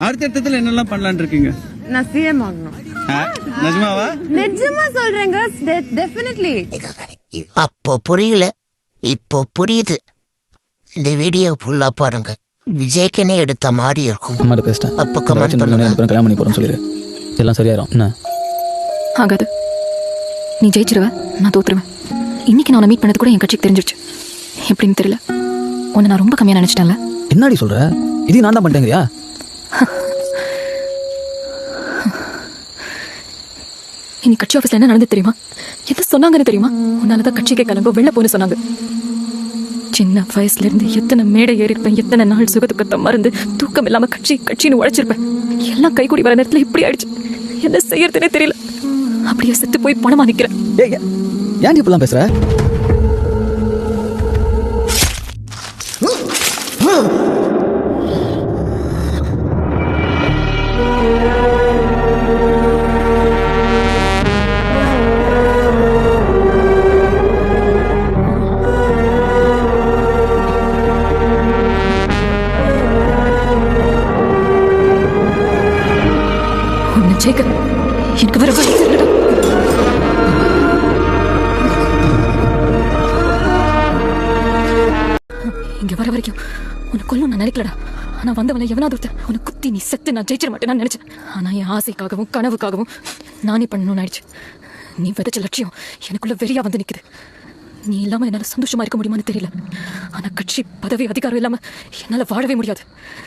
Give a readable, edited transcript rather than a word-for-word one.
அடுத்தடுத்ததுல என்னெல்லாம் பண்ணலாம்னு இருக்கீங்க? நான் சிஎம் ஆகணும். நிஜமாவா? நிஜமா சொல்றேங்க, டெஃபினெட்லி. அப்போ புரியல, இப்போ புரியுது. இந்த வீடியோ ஃபுல்லா பாருங்க, விஜய்க்கனே எடுத்த மாதிரி இருக்கும். அம்மாட்ட பேசிட்டேன். அப்போ கமெண்ட் பண்ணுங்க. கல்யாணம் பண்ணி போறேன்னு சொல்லிடு, எல்லாம் சரியாயிரும். என்ன ஆகாது, நீ ஜெயிச்சிருவ, நான் தோத்துருவேன். இன்னைக்கு நான் உன்னை மீட் பண்ணது கூட என் கட்சிக்கு தெரிஞ்சிருச்சு. எப்படின்னு தெரியல, உன்னை நான் ரொம்ப கம்மியா நினைச்சிட்டேன்ல. என்னடி சொல்ற? இது நான் தான் பண்ணிட்டேங்கறியா? இன்னைக்கு கட்சி ஆஃபீஸ்ல என்ன நடந்து தெரியுமா? எது சொன்னாங்கன்னு தெரியுமா? உன்னாலதான் கட்சிக்கே கிளம்ப வெளில போன்னு சொன்னாங்க. சின்ன வயசுல இருந்து எத்தனை மேடை ஏறி இருப்பேன், எத்தனை நாள் சுகதுக்கத்தை மறந்து தூக்கம் இல்லாம கட்சின்னு உழைச்சிருப்பேன். எல்லாம் கைகூடி வர நேரத்துல இப்படி ஆயிடுச்சு. என்ன செய்யறதுனே தெரியல. அப்படியே செத்து போய் பணமா நிக்கிறேன். ஏன் இப்பெல்லாம் பேசுற? ஜெயிக்க எனக்கு வர வழி தெரியலடா. இங்க வர வரைக்கும் உன்னை கொல்லும் நான் நினைக்கலடா. ஆனா வந்தவனை எவனாவது ஒருத்தன் உன்னை குத்தி நீ செத்து நான் ஜெயிச்சிட மாட்டேன் நான் நினைச்சேன். ஆனா என் ஆசைக்காகவும் கனவுக்காகவும் நானே பண்ணணும்னு ஆயிடுச்சு. நீ விதைச்ச லட்சியம் எனக்குள்ள வெறியா வந்து நிக்குது. நீ இல்லாம என்னால சந்தோஷமா இருக்க முடியுமான்னு தெரியல. ஆனா கட்சி பதவி அதிகாரம் இல்லாம என்னால வாழவே முடியாது.